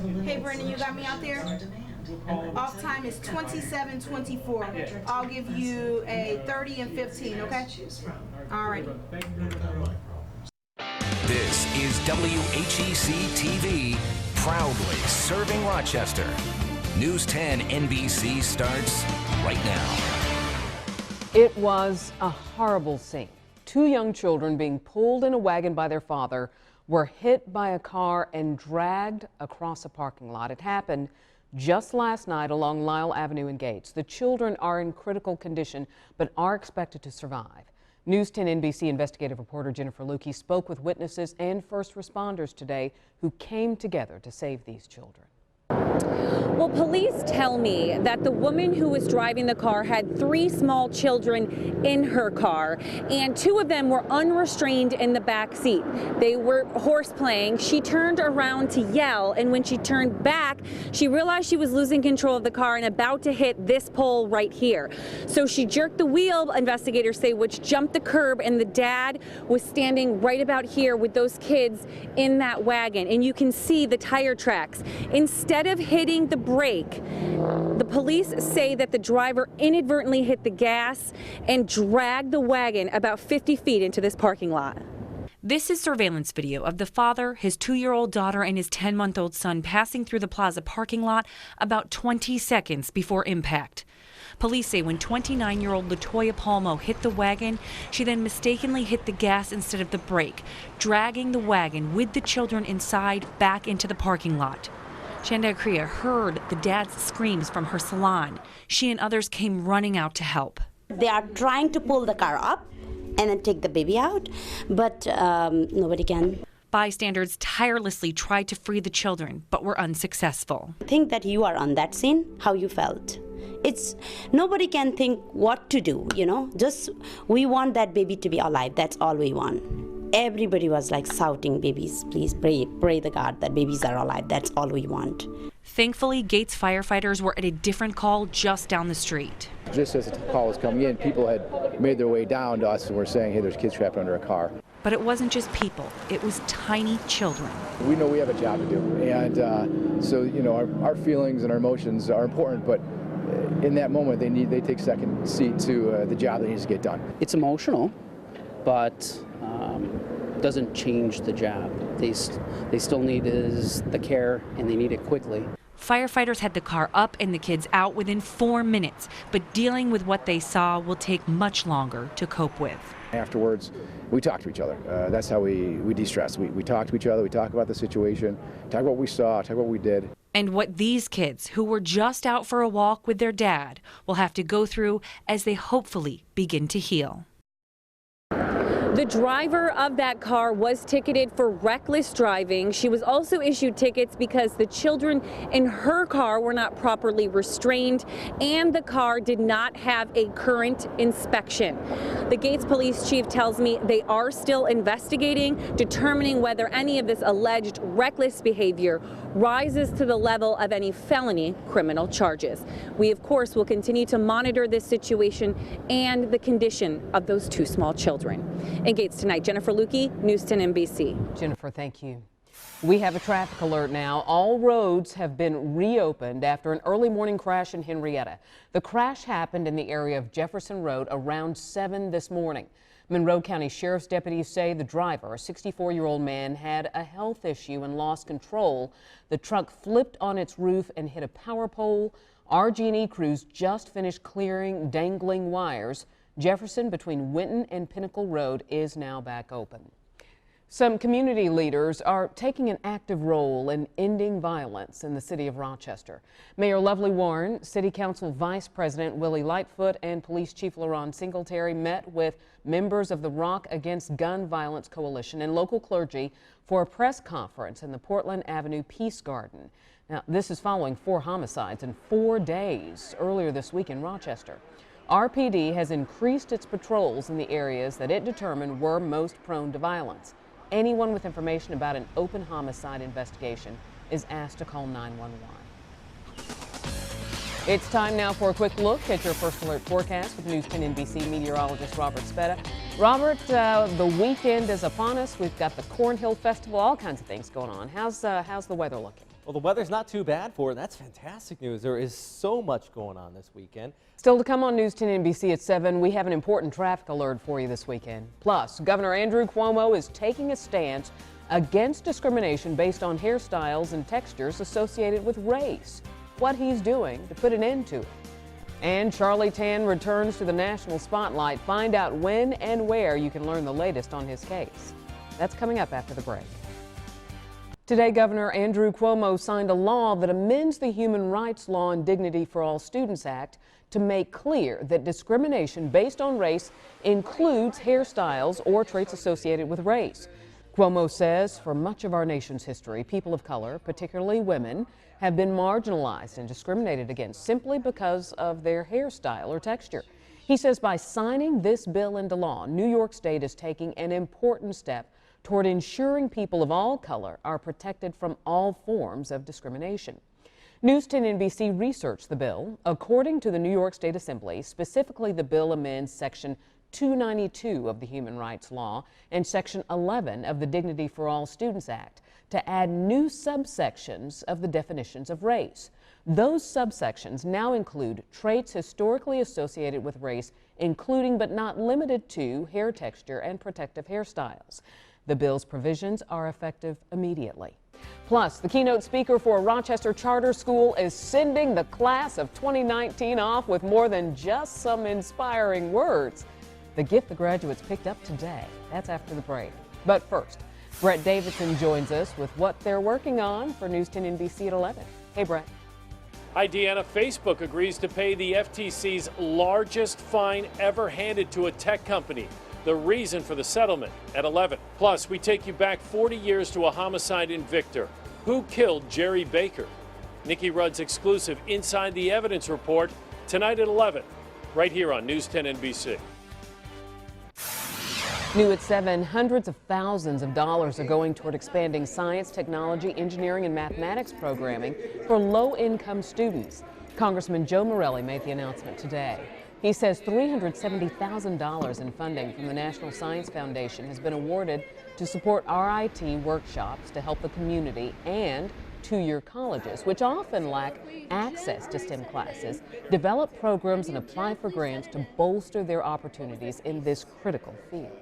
Hey, Brendan, you got me out there? Off time is 27:24. I'll give you a 30 and 15, okay? All right. This is WHEC TV, proudly serving Rochester. News 10 NBC starts right now. It was a horrible scene. Two young children being pulled in a wagon by their father were hit by a car and dragged across a parking lot. It happened just last night along Lyle Avenue in Gates. The children are in critical condition but are expected to survive. News 10 NBC investigative reporter Jennifer Lukey spoke with witnesses and first responders today who came together to save these children. Well, police tell me that the woman who was driving the car had 3 small children in her car, and 2 of them were unrestrained in the back seat. They were horseplaying. She turned around to yell, and when she turned back, she realized she was losing control of the car and about to hit this pole right here. So she jerked the wheel, investigators say, which jumped the curb, and the dad was standing right about here with those kids in that wagon, and you can see the tire tracks. Instead of hitting the brake, the police say that the driver inadvertently hit the gas and dragged the wagon about 50 feet into this parking lot. This is surveillance video of the father, his 2-year-old daughter, and his 10-month-old son passing through the plaza parking lot about 20 seconds before impact. Police say when 29-year-old Latoya Palmo hit the wagon, she then mistakenly hit the gas instead of the brake, dragging the wagon with the children inside back into the parking lot. Ericka heard the dad's screams from her salon. She and others came running out to help. They are trying to pull the car up and then take the baby out, but nobody can. Bystanders tirelessly tried to free the children, but were unsuccessful. Think that you are on that scene, how you felt. Nobody can think what to do, just we want that baby to be alive, that's all we want. Everybody was like shouting, babies, please pray the God that babies are alive. That's all we want. Thankfully, Gates firefighters were at a different call just down the street. Just as the call was coming in, people had made their way down to us and were saying, hey, there's kids trapped under a car. But it wasn't just people, it was tiny children. We know we have a job to do, and so our feelings and our emotions are important, but in that moment they take second seat to the job that needs to get done. It's emotional, but doesn't change the job. They still need the care, and they need it quickly. Firefighters had the car up and the kids out within 4 minutes, but dealing with what they saw will take much longer to cope with. Afterwards, we talk to each other. That's how we de-stress. We talk to each other, we talk about the situation, talk about what we saw, talk about what we did. And what these kids, who were just out for a walk with their dad, will have to go through as they hopefully begin to heal. The driver of that car was ticketed for reckless driving. She was also issued tickets because the children in her car were not properly restrained and the car did not have a current inspection. The Gates police chief tells me they are still investigating, determining whether any of this alleged reckless behavior rises to the level of any felony criminal charges. We, of course, will continue to monitor this situation and the condition of those 2 small children. In Gates tonight, Jennifer Lukey, News 10 NBC. Jennifer, thank you. We have a traffic alert now. All roads have been reopened after an early morning crash in Henrietta. The crash happened in the area of Jefferson Road around 7 this morning. Monroe County Sheriff's deputies say the driver, a 64-year-old man, had a health issue and lost control. The truck flipped on its roof and hit a power pole. RG&E crews just finished clearing dangling wires. Jefferson between Winton and Pinnacle Road is now back open. Some community leaders are taking an active role in ending violence in the city of Rochester. Mayor Lovely Warren, City Council Vice President Willie Lightfoot, and Police Chief LaRon Singletary met with members of the Rock Against Gun Violence Coalition and local clergy for a press conference in the Portland Avenue Peace Garden. Now, this is following 4 homicides in 4 days earlier this week in Rochester. RPD has increased its patrols in the areas that it determined were most prone to violence. Anyone with information about an open homicide investigation is asked to call 911. It's time now for a quick look at your First Alert forecast with News 10 NBC meteorologist Robert Speta. Robert, the weekend is upon us. We've got the Cornhill Festival, all kinds of things going on. How's the weather looking? Well, the weather's not too bad for it. That's fantastic news. There is so much going on this weekend. Still to come on News 10 NBC at 7, we have an important traffic alert for you this weekend. Plus, Governor Andrew Cuomo is taking a stance against discrimination based on hairstyles and textures associated with race. What he's doing to put an end to it. And Charlie Tan returns to the national spotlight. Find out when and where you can learn the latest on his case. That's coming up after the break. Today, Governor Andrew Cuomo signed a law that amends the Human Rights Law and Dignity for All Students Act to make clear that discrimination based on race includes hairstyles or traits associated with race. Cuomo says for much of our nation's history, people of color, particularly women, have been marginalized and discriminated against simply because of their hairstyle or texture. He says by signing this bill into law, New York State is taking an important step toward ensuring people of all color are protected from all forms of discrimination. News 10 NBC researched the bill. According to the New York State Assembly, specifically the bill amends Section 292 of the Human Rights Law and Section 11 of the Dignity for All Students Act to add new subsections of the definitions of race. Those subsections now include traits historically associated with race, including but not limited to hair texture and protective hairstyles. The bill's provisions are effective immediately. Plus, the keynote speaker for a Rochester charter school is sending the class of 2019 off with more than just some inspiring words. The gift the graduates picked up today. That's after the break. But first, Brett Davidson joins us with what they're working on for News 10 NBC at 11. Hey, Brett. Hi, Deanna. Facebook agrees to pay the FTC's largest fine ever handed to a tech company. The reason for the settlement at 11. Plus, we take you back 40 years to a homicide in Victor. Who killed Jerry Baker? Nikki Rudd's exclusive Inside the Evidence report tonight at 11, right here on News 10 NBC. New at 7, hundreds of thousands of dollars are going toward expanding science, technology, engineering, and mathematics programming for low-income students. Congressman Joe Morelli made the announcement today. He says $370,000 in funding from the National Science Foundation has been awarded to support RIT workshops to help the community and two-year colleges, which often lack access to STEM classes, develop programs and apply for grants to bolster their opportunities in this critical field.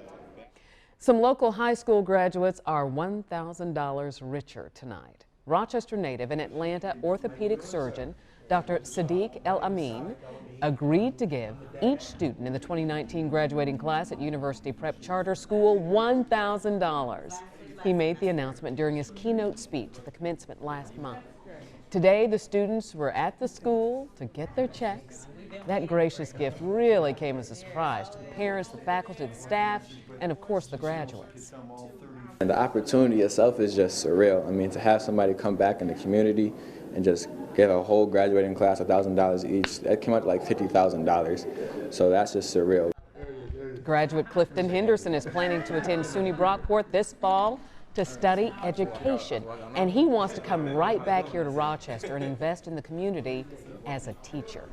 Some local high school graduates are $1,000 richer tonight. Rochester native and Atlanta orthopedic surgeon Dr. Sadiq El-Amin agreed to give each student in the 2019 graduating class at University Prep Charter School $1,000. He made the announcement during his keynote speech at the commencement last month. Today, the students were at the school to get their checks. That gracious gift really came as a surprise to the parents, the faculty, the staff, and of course the graduates. And the opportunity itself is just surreal. I mean, to have somebody come back in the community and just give a whole graduating class $1,000 each, that came out to like $50,000. So that's just surreal. Graduate Clifton Henderson is planning to attend SUNY Brockport this fall to study education, and he wants to come right back here to Rochester and invest in the community as a teacher.